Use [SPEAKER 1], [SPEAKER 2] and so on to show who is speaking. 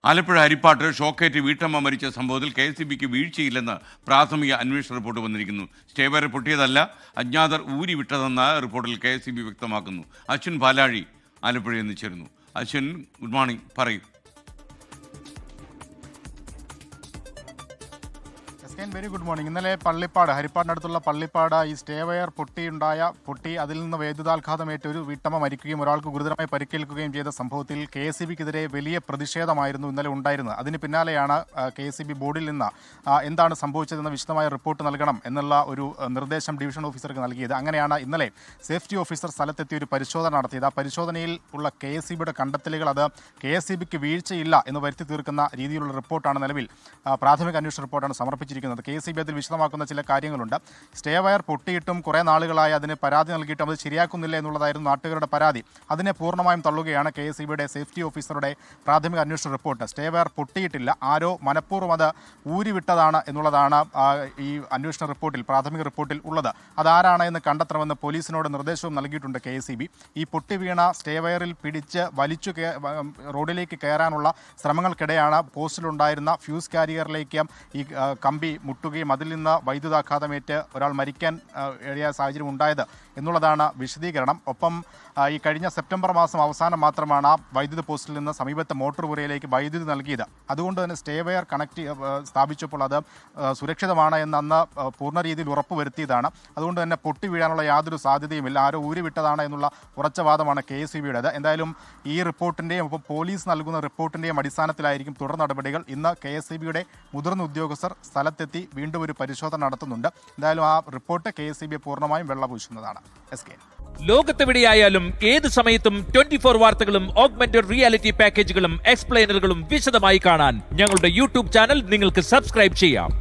[SPEAKER 1] ആലപ്പുഴ ഹരിപ്പാട്ട് ഷോക്കേറ്റ് വീട്ടമ്മ മരിച്ച സംഭവത്തിൽ KSEBക്ക് വീഴ്ചയില്ലെന്ന് പ്രാഥമിക അന്വേഷണ റിപ്പോർട്ട് വന്നിരിക്കുന്നു. സ്റ്റേവയർ പൊട്ടിയതല്ല, അജ്ഞാതർ ഊരി വിട്ടതെന്ന് റിപ്പോർട്ടിൽ KSEB വ്യക്തമാക്കുന്നു. അശ്വിൻ പാലാഴി ആലപ്പുഴയിൽ നിന്ന് ചേരുന്നു. അശ്വിൻ, ഗുഡ് മോർണിംഗ്, പറയൂ.
[SPEAKER 2] Very good morning. ഇന്നലെ പള്ളിപ്പാട്, ഹരിപ്പാടിനടുത്തുള്ള പള്ളിപ്പാട് ഈ സ്റ്റേവയർ പൊട്ടി അതിൽ നിന്ന് വൈദ്യുതാഘാതമേറ്റ് ഒരു വീട്ടമ്മ മരിക്കുകയും ഒരാൾക്ക് ഗുരുതരമായി പരിക്കേൽക്കുകയും ചെയ്ത സംഭവത്തിൽ KSEBക്കെതിരെ വലിയ പ്രതിഷേധമായിരുന്നു ഇന്നലെ ഉണ്ടായിരുന്നത്. അതിന് പിന്നാലെയാണ് KSEB ബോർഡിൽ നിന്ന് എന്താണ് സംഭവിച്ചതെന്ന വിശദമായ റിപ്പോർട്ട് നൽകണം എന്നുള്ള ഒരു നിർദ്ദേശം ഡിവിഷൻ ഓഫീസർക്ക് നൽകിയത്. അങ്ങനെയാണ് ഇന്നലെ സേഫ്റ്റി ഓഫീസർ സ്ഥലത്തെത്തി ഒരു പരിശോധന നടത്തിയത്. ആ പരിശോധനയിൽ ഉള്ള KSEBയുടെ കണ്ടെത്തലുകൾ അത് KSEBക്ക് വീഴ്ചയില്ല എന്ന് വരുത്തി തീർക്കുന്ന രീതിയിലുള്ള റിപ്പോർട്ടാണ് നിലവിൽ പ്രാഥമിക അന്വേഷണ റിപ്പോർട്ടാണ് സമർപ്പിച്ചിരിക്കുന്നത്. KSEB അതിൽ വിശദമാക്കുന്ന ചില കാര്യങ്ങളുണ്ട്. സ്റ്റേവയർ പൊട്ടിയിട്ടും കുറേ നാളുകളായി അതിന് പരാതി നൽകിയിട്ടും അത് ശരിയാക്കുന്നില്ല എന്നുള്ളതായിരുന്നു നാട്ടുകാരുടെ പരാതി. അതിനെ പൂർണ്ണമായും തള്ളുകയാണ് KSEBയുടെ സേഫ്റ്റി ഓഫീസറുടെ പ്രാഥമിക അന്വേഷണ റിപ്പോർട്ട്. സ്റ്റേവയർ പൊട്ടിയിട്ടില്ല, ആരോ മനഃപൂർവ്വം അത് ഊരിവിട്ടതാണ് എന്നുള്ളതാണ് ഈ അന്വേഷണ റിപ്പോർട്ടിൽ, പ്രാഥമിക റിപ്പോർട്ടിൽ ഉള്ളത്. അതാരാണ് എന്ന് കണ്ടെത്തണമെന്ന് പോലീസിനോട് നിർദ്ദേശവും നൽകിയിട്ടുണ്ട് KSEB. ഈ പൊട്ടി വീണ സ്റ്റേവയറിൽ പിടിച്ച് വലിച്ചു റോഡിലേക്ക് കയറാനുള്ള ശ്രമങ്ങൾക്കിടെയാണ് പോസ്റ്റിലുണ്ടായിരുന്ന ഫ്യൂസ് കാരിയറിലേക്ക് ഈ കമ്പി മുട്ടുകയും അതിൽ നിന്ന് വൈദ്യുതാഘാതമേറ്റ് ഒരാൾ മരിക്കാൻ ഇടയായ സാഹചര്യം ഉണ്ടായത് എന്നുള്ളതാണ് വിശദീകരണം. ഒപ്പം ഈ കഴിഞ്ഞ സെപ്റ്റംബർ മാസം അവസാനം മാത്രമാണ് ആ വൈദ്യുത പോസ്റ്റിൽ നിന്ന് സമീപത്തെ മോട്ടോർ പുരയിലേക്ക് വൈദ്യുതി നൽകിയത്. അതുകൊണ്ട് തന്നെ സ്റ്റേവയർ സ്ഥാപിച്ചപ്പോൾ അത് സുരക്ഷിതമാണ് എന്ന് അന്ന് പൂർണ്ണ രീതിയിൽ ഉറപ്പുവരുത്തിയതാണ്. അതുകൊണ്ട് തന്നെ പൊട്ടി വീഴാനുള്ള യാതൊരു സാധ്യതയുമില്ല, ആരോ ഊരിവിട്ടതാണ് എന്നുള്ള ഉറച്ച വാദമാണ് KSEBയുടേത്. എന്തായാലും ഈ റിപ്പോർട്ടിൻ്റെയും ഒപ്പം പോലീസ് നൽകുന്ന റിപ്പോർട്ടിൻ്റെയും അടിസ്ഥാനത്തിലായിരിക്കും തുടർ നടപടികൾ. ഇന്ന് KSEBയുടെ മുതിർന്ന ഉദ്യോഗസ്ഥർ സ്ഥലത്തെത്തി വീണ്ടും ഒരു പരിശോധന നടത്തുന്നുണ്ട്. എന്തായാലും ആ റിപ്പോർട്ട് KSEBയെ പൂർണ്ണമായും വെള്ളപൂശുന്നതാണ്.
[SPEAKER 3] ലോകത്തെവിടെയായാലും ഏത് സമയത്തും 24 വാർത്തകളും ഓഗ്മെന്റഡ് റിയാലിറ്റി പാക്കേജുകളും എക്സ്പ്ലെയിനറുകളും വിശദമായി കാണാൻ ഞങ്ങളുടെ YouTube ചാനൽ നിങ്ങൾക്ക് സബ്സ്ക്രൈബ് ചെയ്യാം.